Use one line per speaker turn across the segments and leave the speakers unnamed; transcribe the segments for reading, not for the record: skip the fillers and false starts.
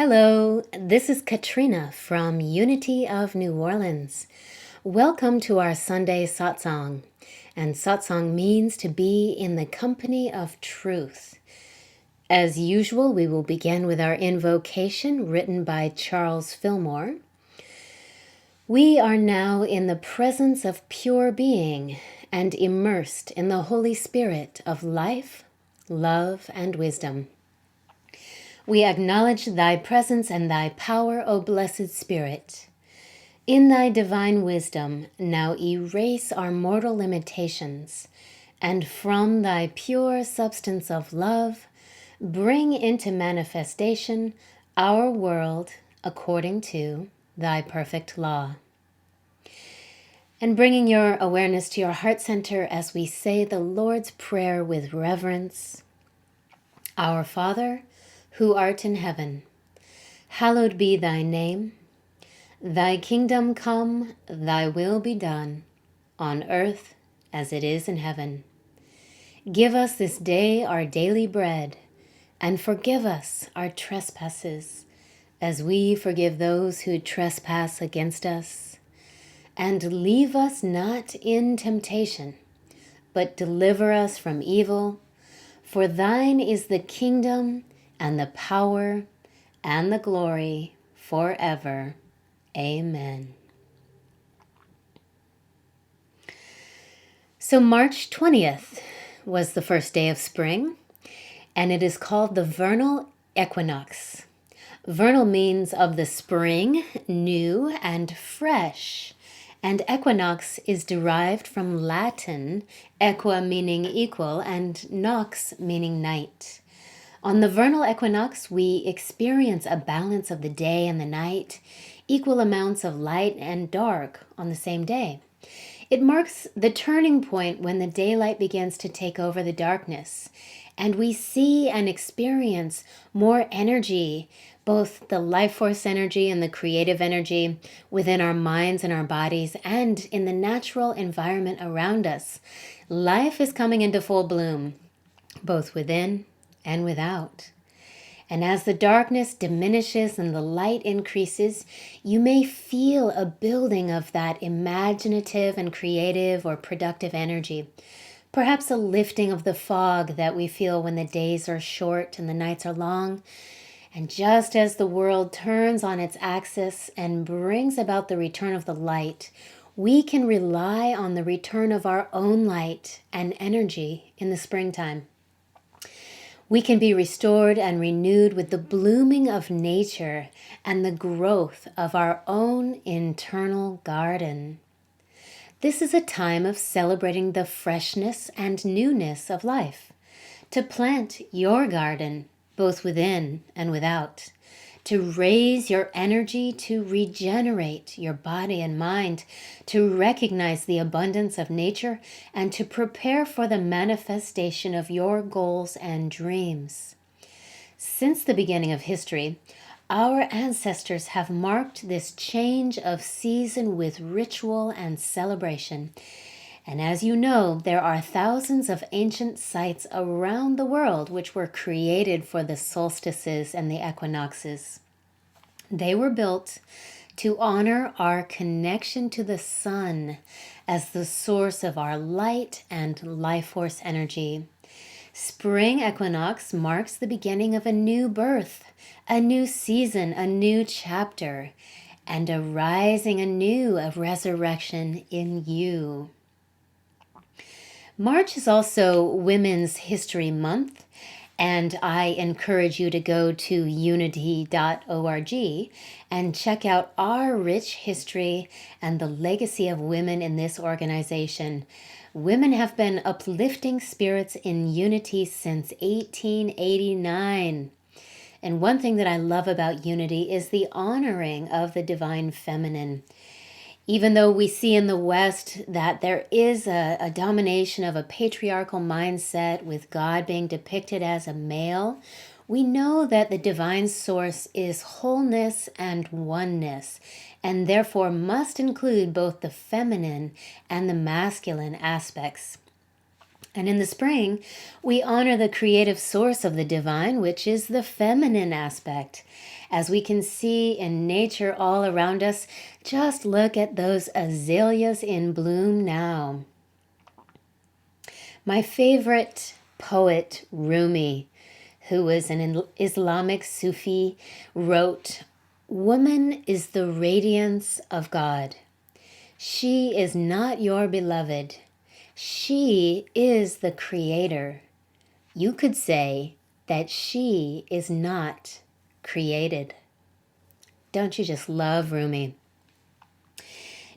Hello, this is Katrina from Unity of New Orleans. Welcome to our Sunday satsang. And satsang means to be in the company of truth. As usual, we will begin with our invocation written by Charles Fillmore. We are now in the presence of pure being and immersed in the Holy Spirit of life, love, and wisdom. We acknowledge thy presence and thy power, O blessed Spirit. In thy divine wisdom, now erase our mortal limitations, and from thy pure substance of love, bring into manifestation our world according to thy perfect law. And bringing your awareness to your heart center as we say the Lord's Prayer with reverence. Our Father, who art in heaven, hallowed be thy name. Thy kingdom come, thy will be done, on earth as it is in heaven. Give us this day our daily bread, and forgive us our trespasses, as we forgive those who trespass against us. And leave us not in temptation, but deliver us from evil. For thine is the kingdom, and the power, and the glory, forever. Amen. So March 20th was the first day of spring, and it is called the vernal equinox. Vernal means of the spring, new and fresh, and equinox is derived from Latin, equa meaning equal, and nox meaning night. On the vernal equinox, we experience a balance of the day and the night, equal amounts of light and dark on the same day. It marks the turning point when the daylight begins to take over the darkness, and we see and experience more energy, both the life force energy and the creative energy within our minds and our bodies and in the natural environment around us. Life is coming into full bloom, both within and without. And as the darkness diminishes and the light increases, you may feel a building of that imaginative and creative or productive energy. Perhaps a lifting of the fog that we feel when the days are short and the nights are long. And just as the world turns on its axis and brings about the return of the light, we can rely on the return of our own light and energy in the springtime. We can be restored and renewed with the blooming of nature and the growth of our own internal garden. This is a time of celebrating the freshness and newness of life, to plant your garden, both within and without, to raise your energy, to regenerate your body and mind, to recognize the abundance of nature, and to prepare for the manifestation of your goals and dreams. Since the beginning of history, our ancestors have marked this change of season with ritual and celebration. And as you know, there are thousands of ancient sites around the world which were created for the solstices and the equinoxes. They were built to honor our connection to the sun as the source of our light and life force energy. Spring equinox marks the beginning of a new birth, a new season, a new chapter, and a rising anew of resurrection in you. March is also Women's History Month, and I encourage you to go to unity.org and check out our rich history and the legacy of women in this organization. Women have been uplifting spirits in Unity since 1889. And one thing that I love about Unity is the honoring of the divine feminine. Even though we see in the West that there is a domination of a patriarchal mindset with God being depicted as a male, we know that the divine source is wholeness and oneness, and therefore must include both the feminine and the masculine aspects. And in the spring, we honor the creative source of the divine, which is the feminine aspect. As we can see in nature all around us, just look at those azaleas in bloom now. My favorite poet, Rumi, who was an Islamic Sufi, wrote, "Woman is the radiance of God. She is not your beloved. She is the creator. You could say that she is not created." Don't you just love Rumi?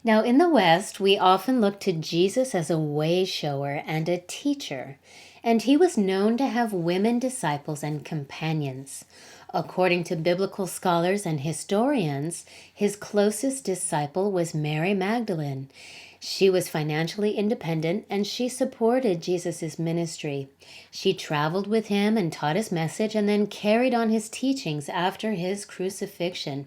Now, in the West, we often look to Jesus as a way shower and a teacher, and he was known to have women disciples and companions. According to biblical scholars and historians, his closest disciple was Mary Magdalene. She was financially independent and she supported Jesus' ministry. She traveled with him and taught his message and then carried on his teachings after his crucifixion.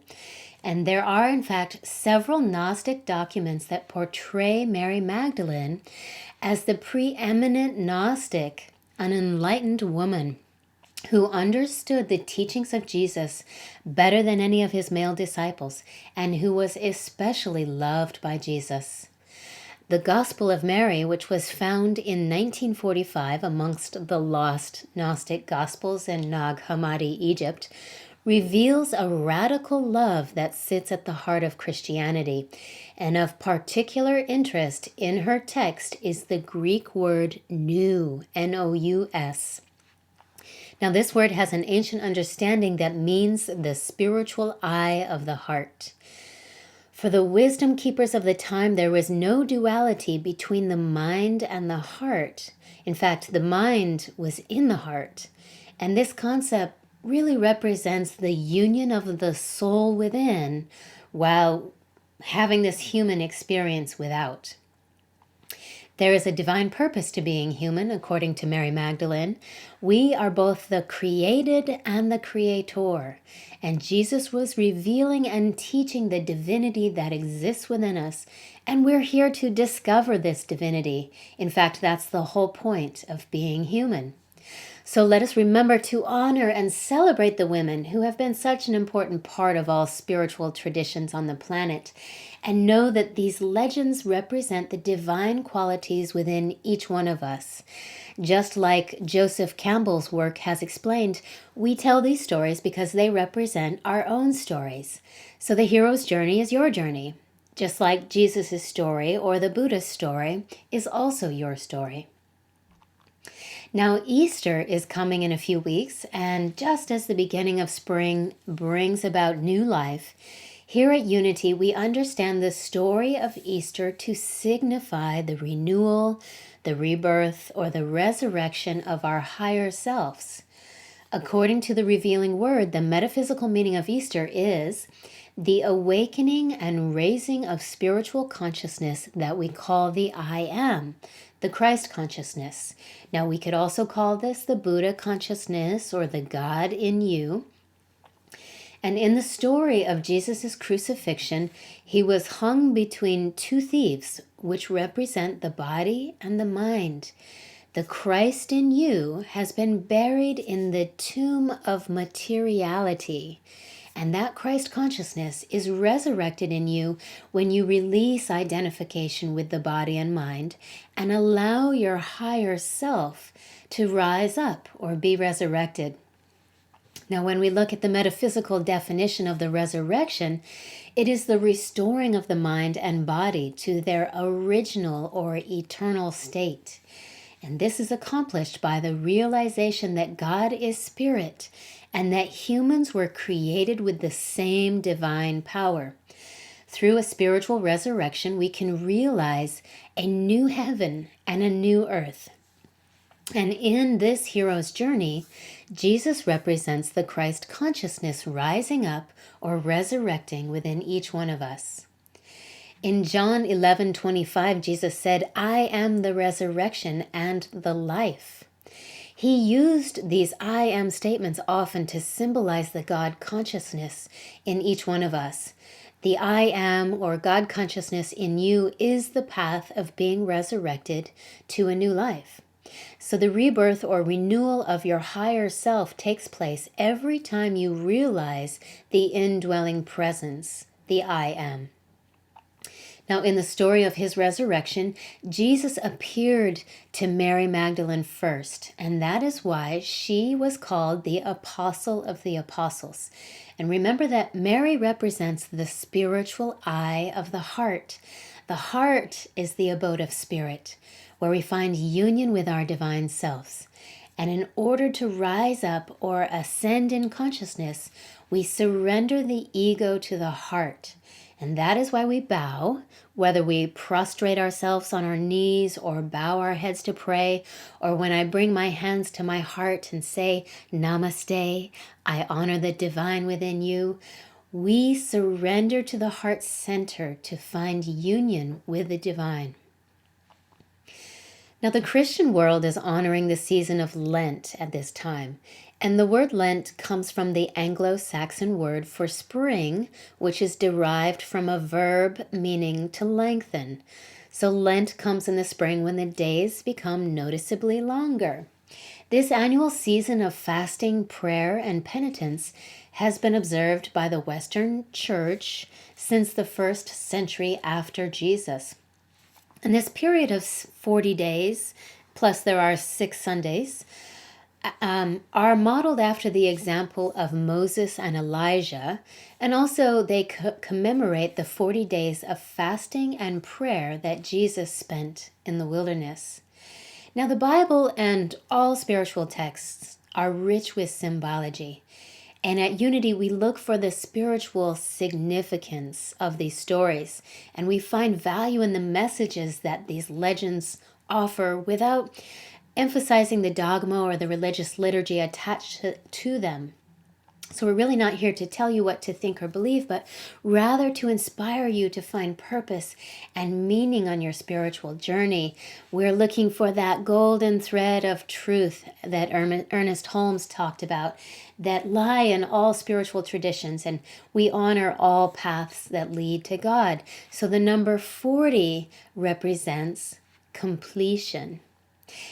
And there are, in fact, several Gnostic documents that portray Mary Magdalene as the preeminent Gnostic, an enlightened woman who understood the teachings of Jesus better than any of his male disciples, and who was especially loved by Jesus. The Gospel of Mary, which was found in 1945 amongst the lost Gnostic Gospels in Nag Hammadi, Egypt, reveals a radical love that sits at the heart of Christianity. And of particular interest in her text is the Greek word nous, N-O-U-S. Now, this word has an ancient understanding that means the spiritual eye of the heart. For the wisdom keepers of the time, there was no duality between the mind and the heart. In fact, the mind was in the heart. And this concept really represents the union of the soul within while having this human experience without. There is a divine purpose to being human, according to Mary Magdalene. We are both the created and the creator. And Jesus was revealing and teaching the divinity that exists within us. And we're here to discover this divinity. In fact, that's the whole point of being human. So let us remember to honor and celebrate the women who have been such an important part of all spiritual traditions on the planet, and know that these legends represent the divine qualities within each one of us. Just like Joseph Campbell's work has explained, we tell these stories because they represent our own stories. So the hero's journey is your journey, just like Jesus' story or the Buddha's story is also your story. Now, Easter is coming in a few weeks, and just as the beginning of spring brings about new life, here at Unity we understand the story of Easter to signify the renewal, the rebirth, or the resurrection of our higher selves. According to the Revealing Word, the metaphysical meaning of Easter is the awakening and raising of spiritual consciousness that we call the I Am, the Christ consciousness. Now, we could also call this the Buddha consciousness or the God in you. And in the story of Jesus' crucifixion, he was hung between two thieves, which represent the body and the mind. The Christ in you has been buried in the tomb of materiality. And that Christ consciousness is resurrected in you when you release identification with the body and mind and allow your higher self to rise up or be resurrected. Now, when we look at the metaphysical definition of the resurrection, it is the restoring of the mind and body to their original or eternal state. And this is accomplished by the realization that God is spirit and that humans were created with the same divine power. Through a spiritual resurrection, we can realize a new heaven and a new earth. And in this hero's journey, Jesus represents the Christ consciousness rising up or resurrecting within each one of us. In John 11:25, Jesus said, "I am the resurrection and the life." He used these I am statements often to symbolize the God consciousness in each one of us. The I am or God consciousness in you is the path of being resurrected to a new life. So the rebirth or renewal of your higher self takes place every time you realize the indwelling presence, the I am. Now, in the story of his resurrection, Jesus appeared to Mary Magdalene first, and that is why she was called the Apostle of the Apostles. And remember that Mary represents the spiritual eye of the heart. The heart is the abode of spirit, where we find union with our divine selves. And in order to rise up or ascend in consciousness, we surrender the ego to the heart. And that is why we bow, whether we prostrate ourselves on our knees or bow our heads to pray, or when I bring my hands to my heart and say, Namaste, I honor the divine within you. We surrender to the heart center to find union with the divine. Now, the Christian world is honoring the season of Lent at this time. And the word Lent comes from the Anglo-Saxon word for spring, which is derived from a verb meaning to lengthen. So Lent comes in the spring when the days become noticeably longer. This annual season of fasting, prayer, and penitence has been observed by the Western Church since the 1st century after Jesus. And this period of 40 days, plus there are 6 Sundays, are modeled after the example of Moses and Elijah, and also they commemorate the 40 days of fasting and prayer that Jesus spent in the wilderness. Now, the Bible and all spiritual texts are rich with symbology. And at Unity, we look for the spiritual significance of these stories, and we find value in the messages that these legends offer without emphasizing the dogma or the religious liturgy attached to them. So we're really not here to tell you what to think or believe, but rather to inspire you to find purpose and meaning on your spiritual journey. We're looking for that golden thread of truth that Ernest Holmes talked about that lie in all spiritual traditions, and we honor all paths that lead to God. So the number 40 represents completion.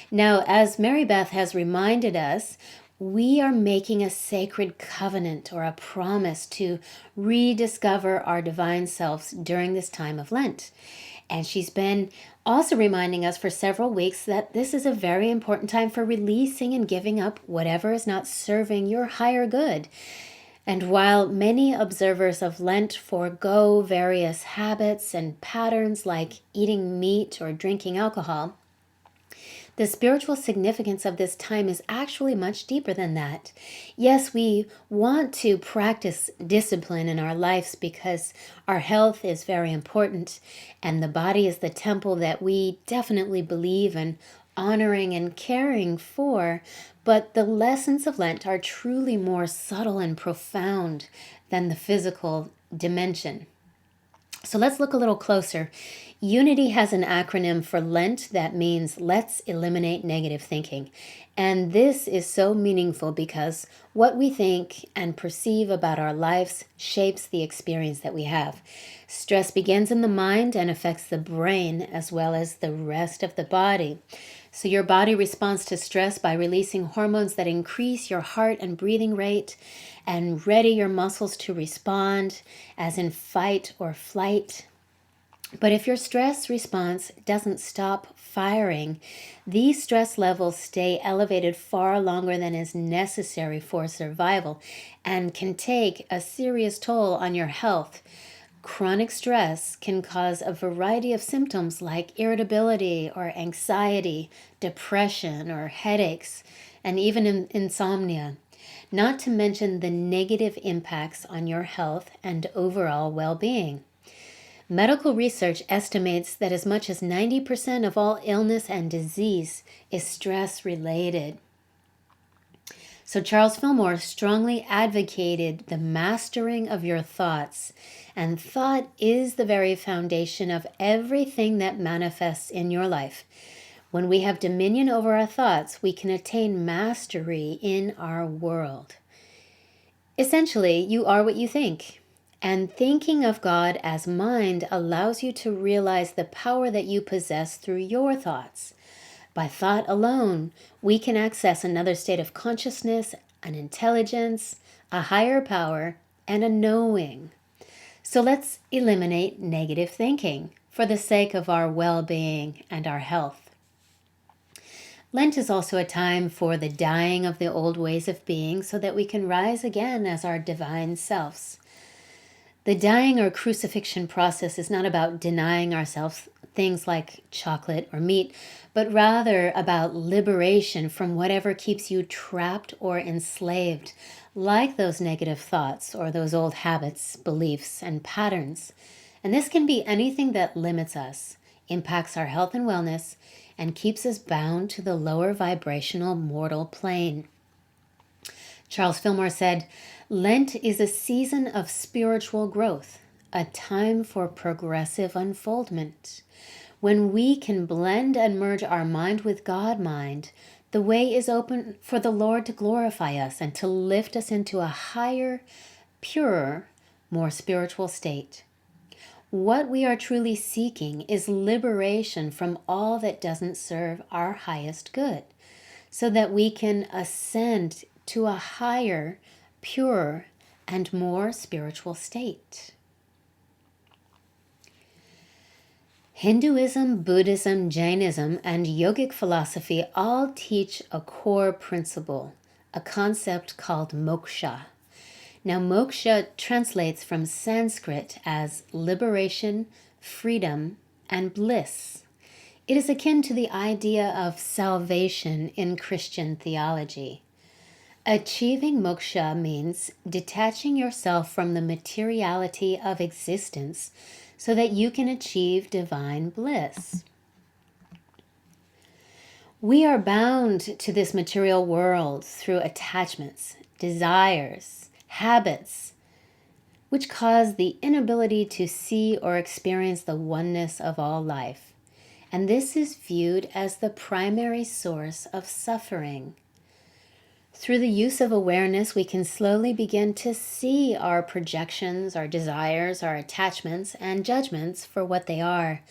Now, as Mary Beth has reminded us, we are making a sacred covenant or a promise to rediscover our divine selves during this time of Lent. And she's been also reminding us for several weeks that this is a very important time for releasing and giving up whatever is not serving your higher good. And while many observers of Lent forego various habits and patterns like eating meat or drinking alcohol, the spiritual significance of this time is actually much deeper than that. Yes, we want to practice discipline in our lives because our health is very important, and the body is the temple that we definitely believe in honoring and caring for, but the lessons of Lent are truly more subtle and profound than the physical dimension. So let's look a little closer. Unity has an acronym for Lent that means let's eliminate negative thinking. And this is so meaningful because what we think and perceive about our lives shapes the experience that we have. Stress begins in the mind and affects the brain as well as the rest of the body. So your body responds to stress by releasing hormones that increase your heart and breathing rate and ready your muscles to respond, as in fight or flight. But if your stress response doesn't stop firing, these stress levels stay elevated far longer than is necessary for survival and can take a serious toll on your health. Chronic stress can cause a variety of symptoms like irritability or anxiety, depression or headaches, and even insomnia, not to mention the negative impacts on your health and overall well-being. Medical research estimates that as much as 90% of all illness and disease is stress-related. So Charles Fillmore strongly advocated the mastering of your thoughts, and thought is the very foundation of everything that manifests in your life. When we have dominion over our thoughts, we can attain mastery in our world. Essentially, you are what you think. And thinking of God as mind allows you to realize the power that you possess through your thoughts. By thought alone, we can access another state of consciousness, an intelligence, a higher power, and a knowing. So let's eliminate negative thinking for the sake of our well-being and our health. Lent is also a time for the dying of the old ways of being so that we can rise again as our divine selves. The dying or crucifixion process is not about denying ourselves things like chocolate or meat, but rather about liberation from whatever keeps you trapped or enslaved, like those negative thoughts or those old habits, beliefs, and patterns. And this can be anything that limits us, impacts our health and wellness, and keeps us bound to the lower vibrational mortal plane. Charles Fillmore said, "Lent is a season of spiritual growth, a time for progressive unfoldment. When we can blend and merge our mind with God mind, the way is open for the Lord to glorify us and to lift us into a higher, purer, more spiritual state. What we are truly seeking is liberation from all that doesn't serve our highest good, so that we can ascend to a higher, purer, and more spiritual state." Hinduism, Buddhism, Jainism, and yogic philosophy all teach a core principle, a concept called moksha. Now, moksha translates from Sanskrit as liberation, freedom, and bliss. It is akin to the idea of salvation in Christian theology. Achieving moksha means detaching yourself from the materiality of existence so that you can achieve divine bliss. We are bound to this material world through attachments, desires, habits, which cause the inability to see or experience the oneness of all life. And this is viewed as the primary source of suffering. Through the use of awareness, we can slowly begin to see our projections, our desires, our attachments, and judgments for what they are.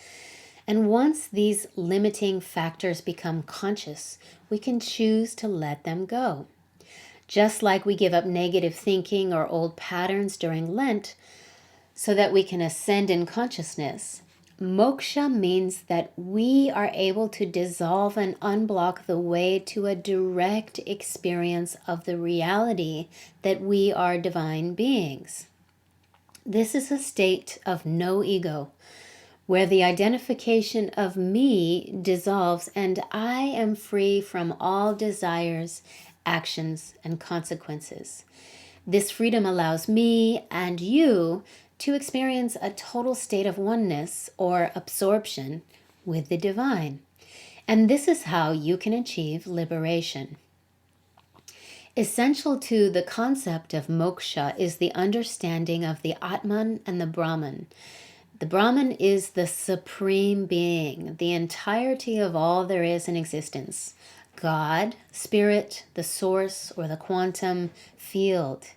And once these limiting factors become conscious, we can choose to let them go. Just like we give up negative thinking or old patterns during Lent so that we can ascend in consciousness, moksha means that we are able to dissolve and unblock the way to a direct experience of the reality that we are divine beings. This is a state of no ego, where the identification of me dissolves and I am free from all desires, actions, and consequences. This freedom allows me and you to experience a total state of oneness or absorption with the divine. And this is how you can achieve liberation. Essential to the concept of moksha is the understanding of the Atman and the Brahman. The Brahman is the supreme being, the entirety of all there is in existence. God, spirit, the source, or the quantum field.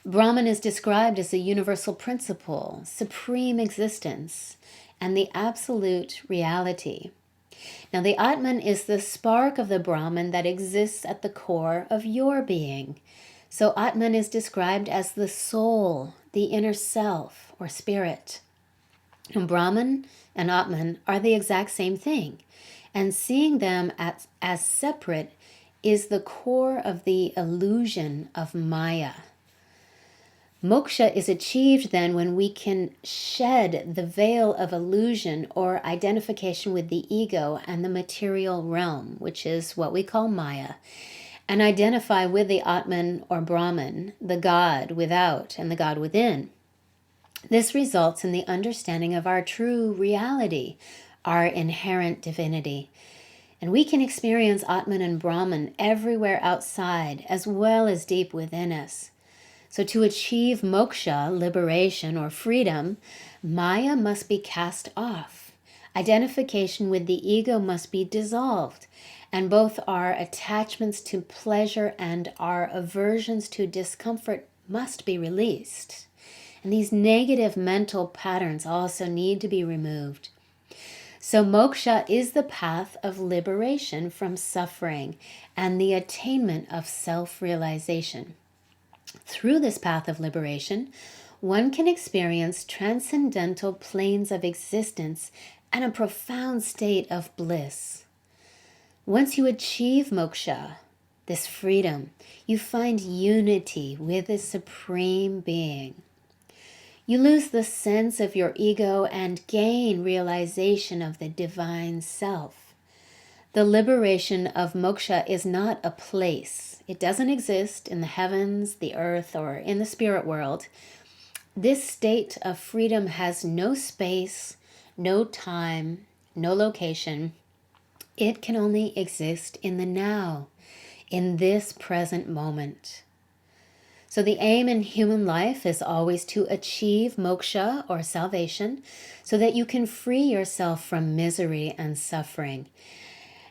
Brahman is described as a universal principle, supreme existence, and the absolute reality. Now, the Atman is the spark of the Brahman that exists at the core of your being. So Atman is described as the soul, the inner self, or spirit. And Brahman and Atman are the exact same thing. And seeing them as separate is the core of the illusion of Maya. Moksha is achieved then when we can shed the veil of illusion or identification with the ego and the material realm, which is what we call Maya, and identify with the Atman or Brahman, the God without and the God within. This results in the understanding of our true reality, our inherent divinity. And we can experience Atman and Brahman everywhere outside as well as deep within us. So to achieve moksha, liberation, or freedom, Maya must be cast off. Identification with the ego must be dissolved, and both our attachments to pleasure and our aversions to discomfort must be released. And these negative mental patterns also need to be removed. So moksha is the path of liberation from suffering and the attainment of self-realization. Through this path of liberation, one can experience transcendental planes of existence and a profound state of bliss. Once you achieve moksha, this freedom, you find unity with the Supreme Being. You lose the sense of your ego and gain realization of the divine self. The liberation of moksha is not a place. It doesn't exist in the heavens, the earth, or in the spirit world. This state of freedom has no space, no time, no location. It can only exist in the now, in this present moment. So the aim in human life is always to achieve moksha or salvation so that you can free yourself from misery and suffering.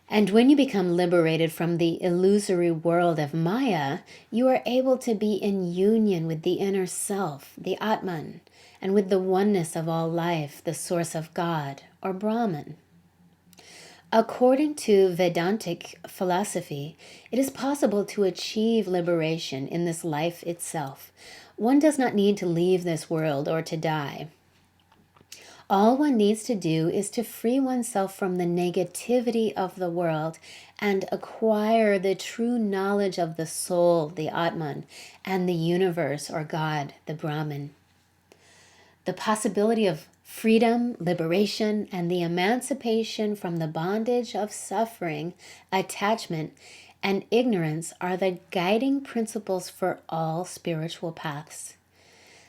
And when you become liberated from the illusory world of Maya, you are able to be in union with the inner self, the Atman, and with the oneness of all life, the source of God, or Brahman. According to Vedantic philosophy, it is possible to achieve liberation in this life itself. One does not need to leave this world or to die. All one needs to do is to free oneself from the negativity of the world and acquire the true knowledge of the soul, the Atman, and the universe, or God, the Brahman. The possibility of freedom, liberation, and the emancipation from the bondage of suffering, attachment, and ignorance are the guiding principles for all spiritual paths.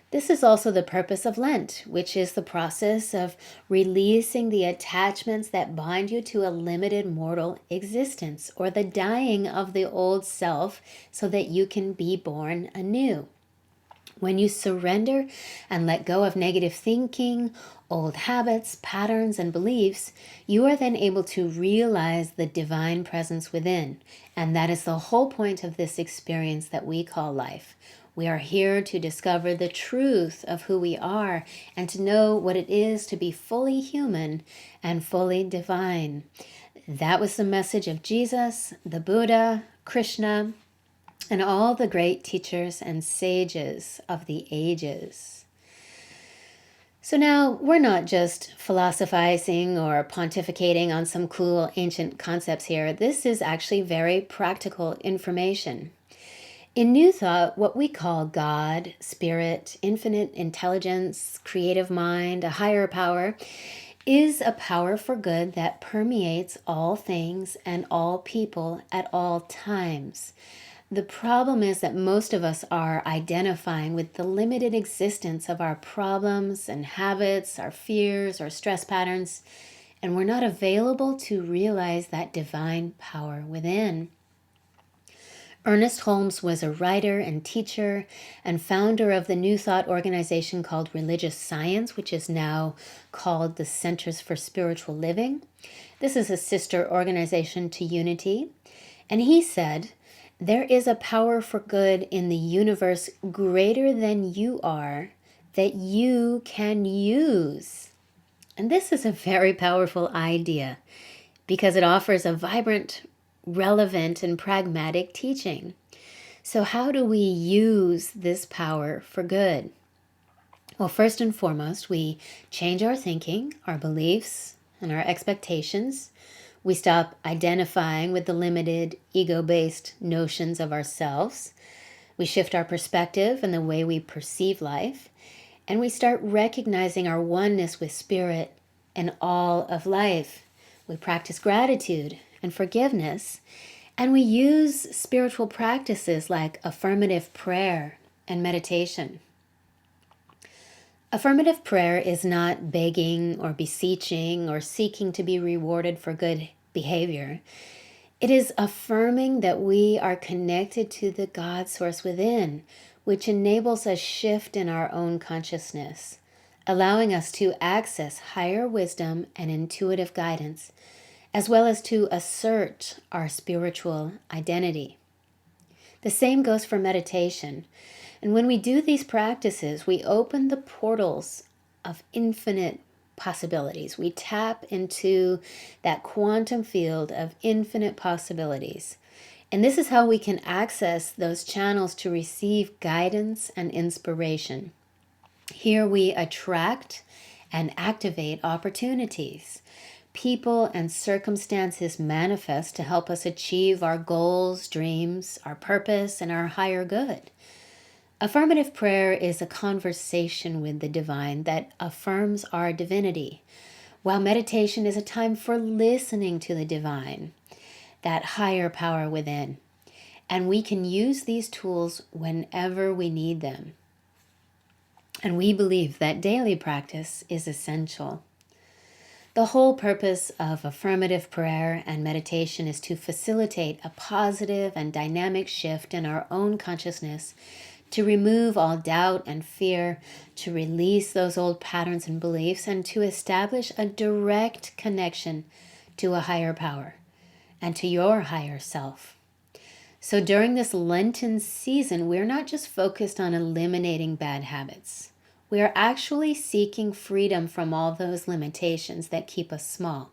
This is also the purpose of Lent, which is the process of releasing the attachments that bind you to a limited mortal existence, or the dying of the old self so that you can be born anew. When you surrender and let go of negative thinking, old habits, patterns, and beliefs, you are then able to realize the divine presence within. And that is the whole point of this experience that we call life. We are here to discover the truth of who we are and to know what it is to be fully human and fully divine. That was the message of Jesus, the Buddha, Krishna, and all the great teachers and sages of the ages. So now we're not just philosophizing or pontificating on some cool ancient concepts here. This is actually very practical information. In New Thought, what we call God, Spirit, infinite intelligence, creative mind, a higher power, is a power for good that permeates all things and all people at all times. The problem is that most of us are identifying with the limited existence of our problems and habits, our fears, our stress patterns, and we're not available to realize that divine power within. Ernest Holmes was a writer and teacher and founder of the New Thought organization called Religious Science, which is now called the Centers for Spiritual Living. This is a sister organization to Unity. And he said, "There is a power for good in the universe greater than you are that you can use." And this is a very powerful idea because it offers a vibrant, relevant, and pragmatic teaching. So how do we use this power for good? Well, first and foremost, we change our thinking, our beliefs, and our expectations. We stop identifying with the limited ego-based notions of ourselves. We shift our perspective and the way we perceive life. And we start recognizing our oneness with spirit and all of life. We practice gratitude and forgiveness. And we use spiritual practices like affirmative prayer and meditation. Affirmative prayer is not begging or beseeching or seeking to be rewarded for good behavior. It is affirming that we are connected to the God source within, which enables a shift in our own consciousness, allowing us to access higher wisdom and intuitive guidance, as well as to assert our spiritual identity. The same goes for meditation. And when we do these practices, we open the portals of infinite possibilities. We tap into that quantum field of infinite possibilities. And this is how we can access those channels to receive guidance and inspiration. Here we attract and activate opportunities. People and circumstances manifest to help us achieve our goals, dreams, our purpose, and our higher good. Affirmative prayer is a conversation with the divine that affirms our divinity, while meditation is a time for listening to the divine, that higher power within. And we can use these tools whenever we need them. And we believe that daily practice is essential. The whole purpose of affirmative prayer and meditation is to facilitate a positive and dynamic shift in our own consciousness, to remove all doubt and fear, to release those old patterns and beliefs, and to establish a direct connection to a higher power and to your higher self. So during this Lenten season, we're not just focused on eliminating bad habits. We are actually seeking freedom from all those limitations that keep us small.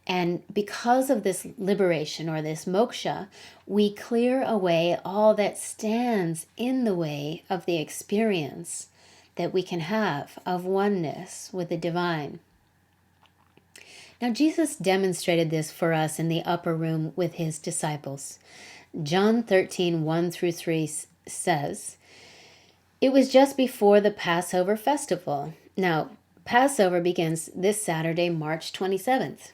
And because of this liberation or this moksha, we clear away all that stands in the way of the experience that we can have of oneness with the divine. Now, Jesus demonstrated this for us in the upper room with his disciples. John 13, 1-3 says, "It was just before the Passover festival." Now, Passover begins this Saturday, March 27th.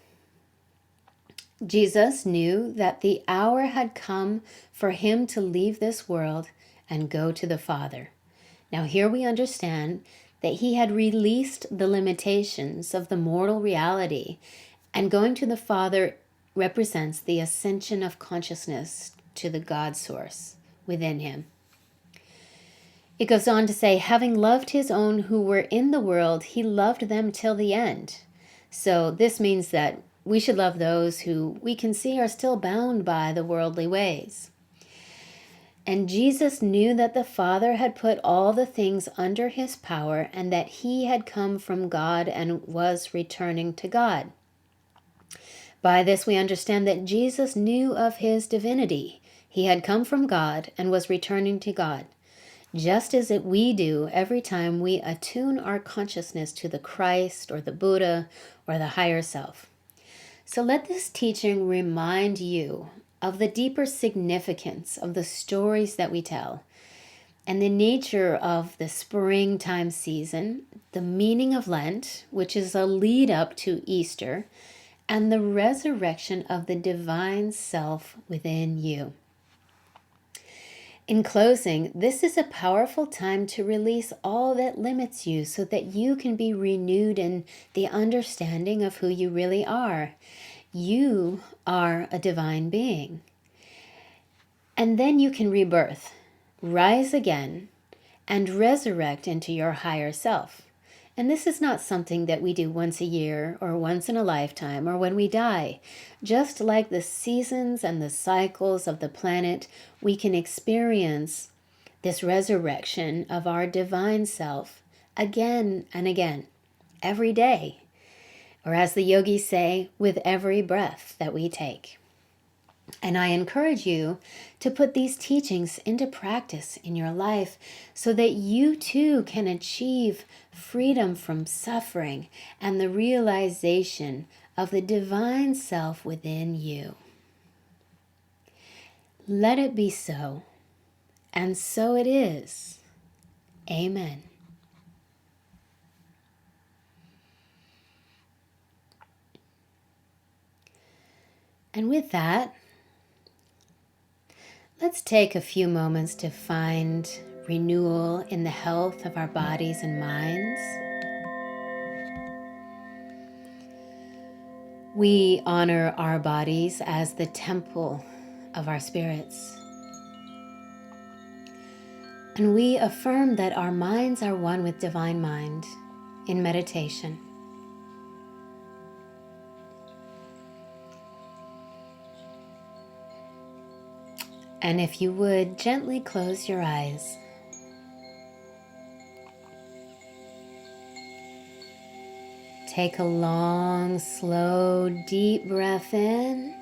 Jesus knew that the hour had come for him to leave this world and go to the Father. Now, here we understand that he had released the limitations of the mortal reality, and going to the Father represents the ascension of consciousness to the God source within him. It goes on to say, having loved his own who were in the world, he loved them till the end. So this means that we should love those who we can see are still bound by the worldly ways. And Jesus knew that the Father had put all the things under his power, and that he had come from God and was returning to God. By this we understand that Jesus knew of his divinity. He had come from God and was returning to God, just as we do every time we attune our consciousness to the Christ or the Buddha or the higher self. So let this teaching remind you of the deeper significance of the stories that we tell, and the nature of the springtime season, the meaning of Lent, which is a lead up to Easter, and the resurrection of the divine self within you. In closing, this is a powerful time to release all that limits you so that you can be renewed in the understanding of who you really are. You are a divine being. And then you can rebirth, rise again, and resurrect into your higher self. And this is not something that we do once a year or once in a lifetime or when we die. Just like the seasons and the cycles of the planet, we can experience this resurrection of our divine self again and again, every day. Or as the yogis say, with every breath that we take. And I encourage you to put these teachings into practice in your life so that you too can achieve freedom from suffering and the realization of the divine self within you. Let it be so, and so it is. Amen. And with that, let's take a few moments to find renewal in the health of our bodies and minds. We honor our bodies as the temple of our spirits. And we affirm that our minds are one with divine mind in meditation. And if you would, gently close your eyes. Take a long, slow, deep breath in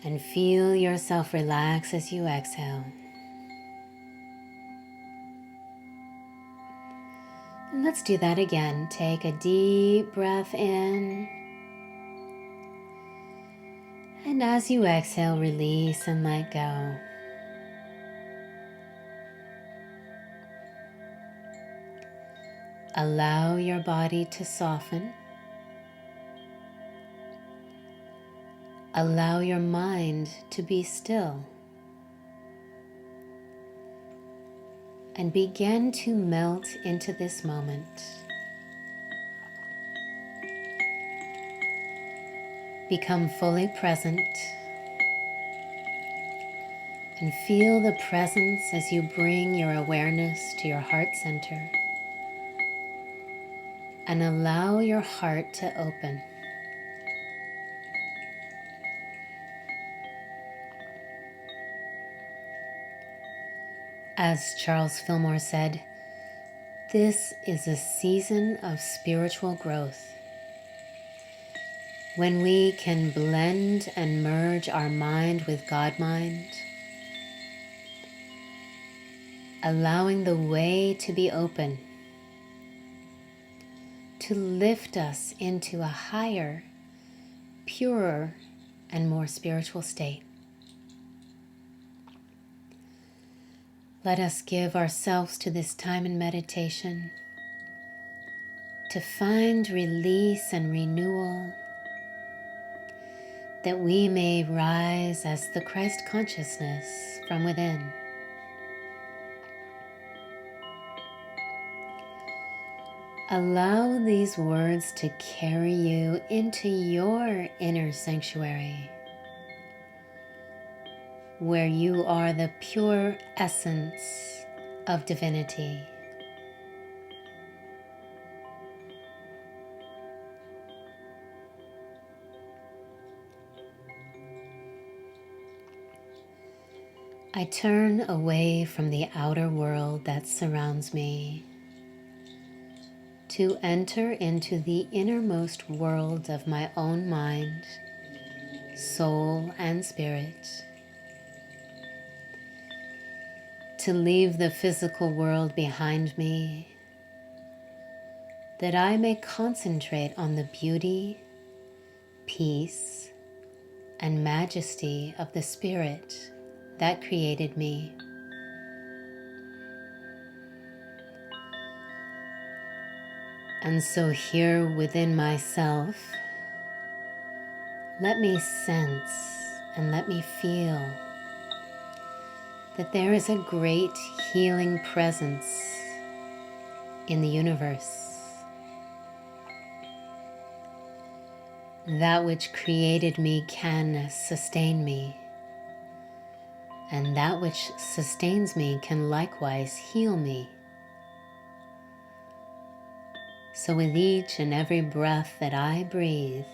and feel yourself relax as you exhale. And let's do that again. Take a deep breath in. And as you exhale, release and let go. Allow your body to soften. Allow your mind to be still. And begin to melt into this moment. Become fully present and feel the presence as you bring your awareness to your heart center and allow your heart to open. As Charles Fillmore said, this is a season of spiritual growth. When we can blend and merge our mind with God-mind, allowing the way to be open, to lift us into a higher, purer, and more spiritual state. Let us give ourselves to this time in meditation to find release and renewal, that we may rise as the Christ consciousness from within. Allow these words to carry you into your inner sanctuary, where you are the pure essence of divinity. I turn away from the outer world that surrounds me to enter into the innermost world of my own mind, soul, and spirit, to leave the physical world behind me, that I may concentrate on the beauty, peace, and majesty of the Spirit that created me. And so here within myself, let me sense and let me feel that there is a great healing presence in the universe. That which created me can sustain me, and that which sustains me can likewise heal me. So with each and every breath that I breathe,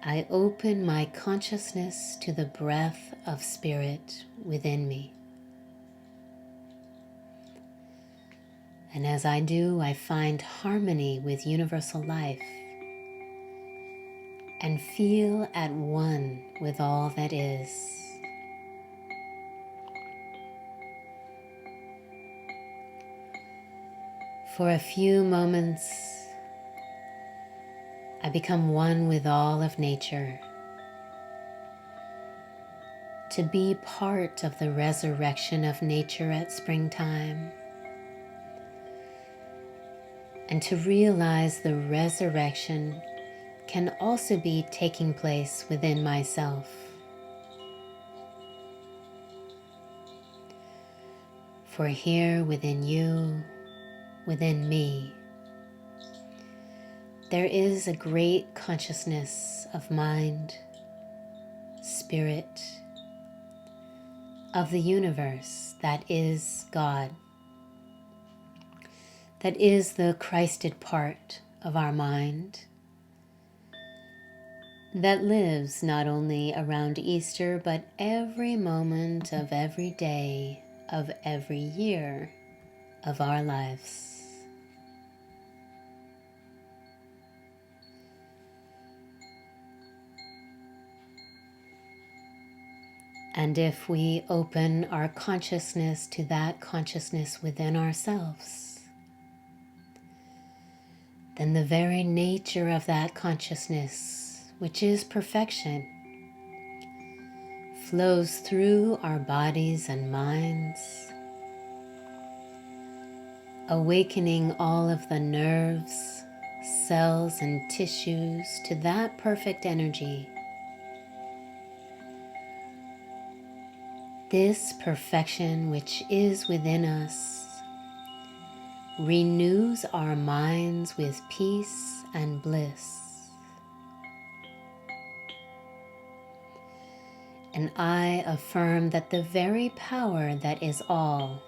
I open my consciousness to the breath of spirit within me. And as I do, I find harmony with universal life and feel at one with all that is. For a few moments, I become one with all of nature, to be part of the resurrection of nature at springtime, and to realize the resurrection can also be taking place within myself. For here within you, within me, there is a great consciousness of mind, spirit, of the universe that is God, that is the Christed part of our mind, that lives not only around Easter, but every moment of every day of every year of our lives. And if we open our consciousness to that consciousness within ourselves, then the very nature of that consciousness, which is perfection, flows through our bodies and minds, awakening all of the nerves, cells, and tissues to that perfect energy. This perfection which is within us renews our minds with peace and bliss. And I affirm that the very power that is all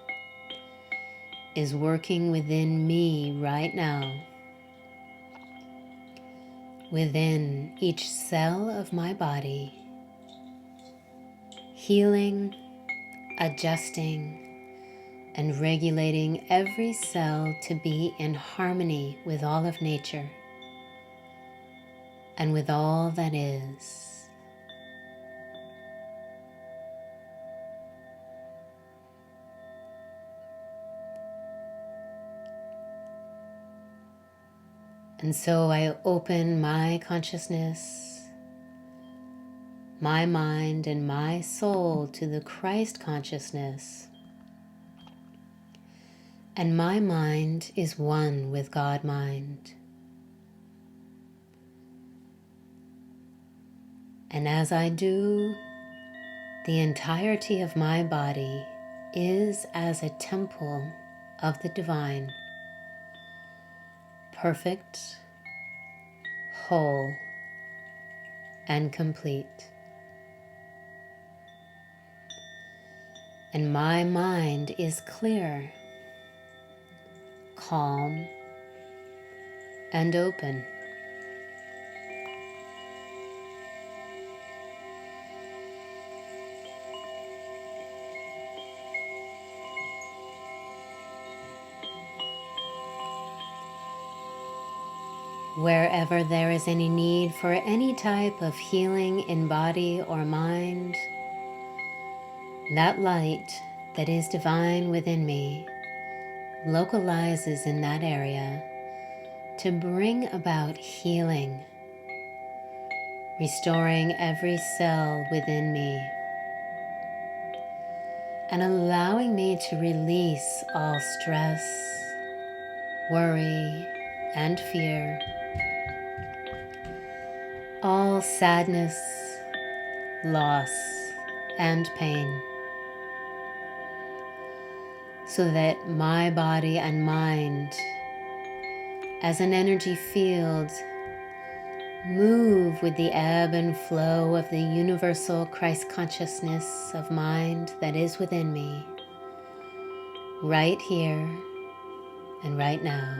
is working within me right now, within each cell of my body, healing, adjusting, and regulating every cell to be in harmony with all of nature and with all that is. And so I open my consciousness, my mind, and my soul to the Christ consciousness. And my mind is one with God mind. And as I do, the entirety of my body is as a temple of the divine, perfect, whole, and complete. And my mind is clear, calm, and open. Wherever there is any need for any type of healing in body or mind, that light that is divine within me localizes in that area to bring about healing, restoring every cell within me, and allowing me to release all stress, worry, and fear, all sadness, loss, and pain, so that my body and mind, as an energy field, move with the ebb and flow of the universal Christ consciousness of mind that is within me, right here and right now.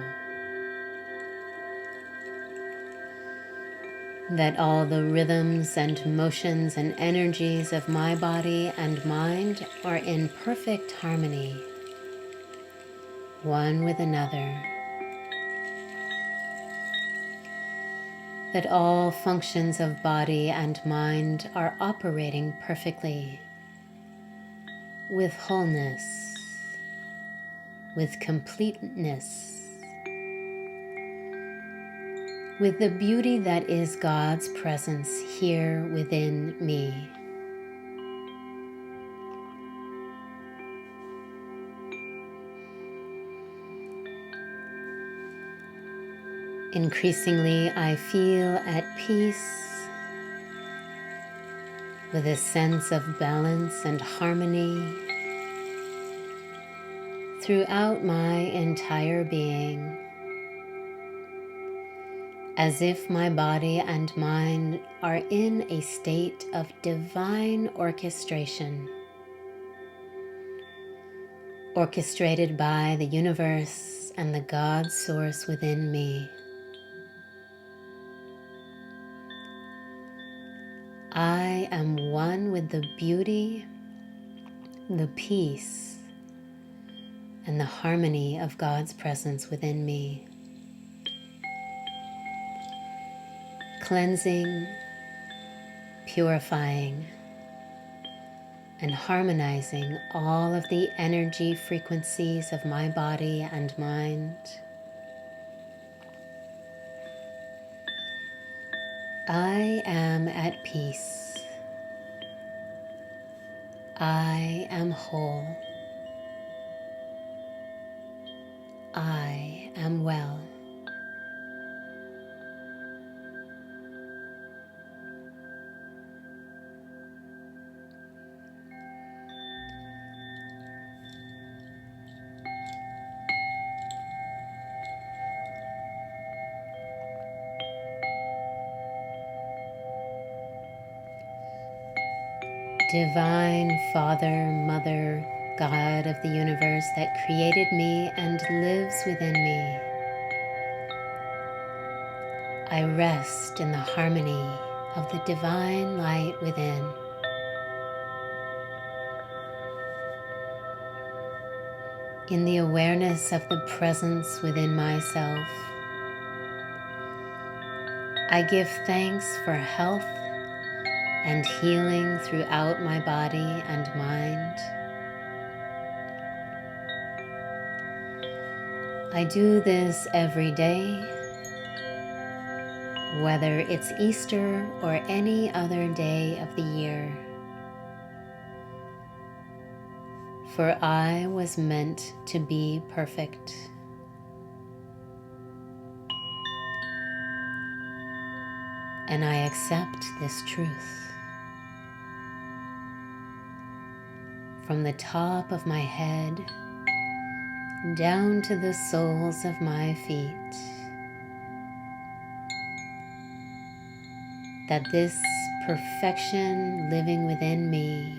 That all the rhythms and motions and energies of my body and mind are in perfect harmony, one with another. That all functions of body and mind are operating perfectly, with wholeness, with completeness, with the beauty that is God's presence here within me. Increasingly, I feel at peace with a sense of balance and harmony throughout my entire being, as if my body and mind are in a state of divine orchestration, orchestrated by the universe and the God source within me. I am one with the beauty, the peace, and the harmony of God's presence within me, cleansing, purifying, and harmonizing all of the energy frequencies of my body and mind. I am at peace. I am whole. I am well. Divine Father, Mother, God of the universe that created me and lives within me, I rest in the harmony of the divine light within. In the awareness of the presence within myself, I give thanks for health and healing throughout my body and mind. I do this every day, whether it's Easter or any other day of the year. For I was meant to be perfect. And I accept this truth. From the top of my head down to the soles of my feet, that this perfection living within me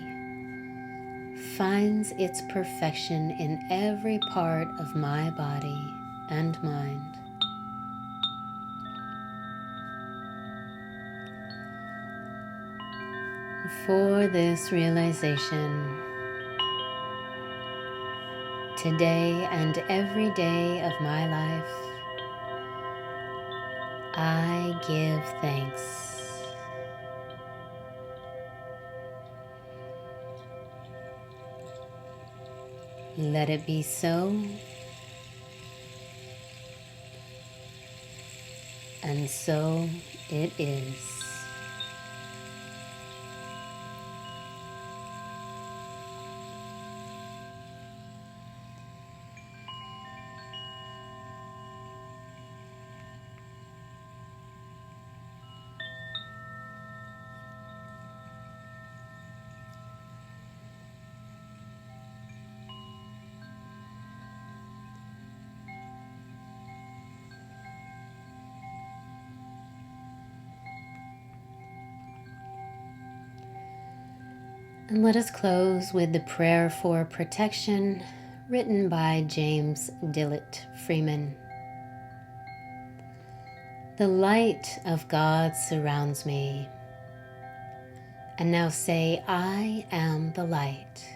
finds its perfection in every part of my body and mind. For this realization, today and every day of my life, I give thanks. Let it be so, and so it is. And let us close with the prayer for protection written by James Dillett Freeman. The light of God surrounds me. And now say, I am the light.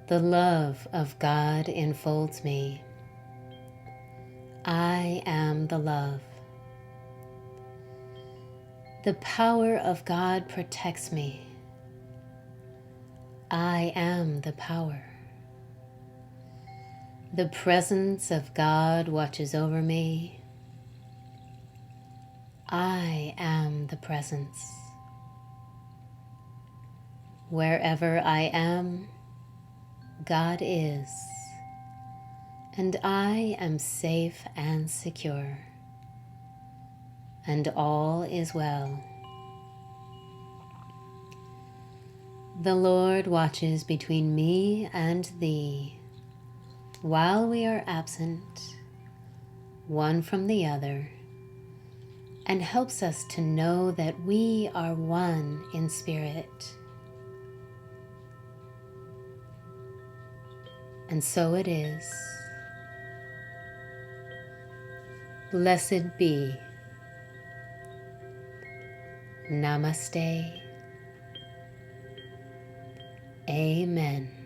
The love of God enfolds me. I am the love. The power of God protects me. I am the power. The presence of God watches over me. I am the presence. Wherever I am, God is, and I am safe and secure, and all is well. The Lord watches between me and thee, while we are absent, one from the other, and helps us to know that we are one in spirit. And so it is. Blessed be. Namaste. Amen.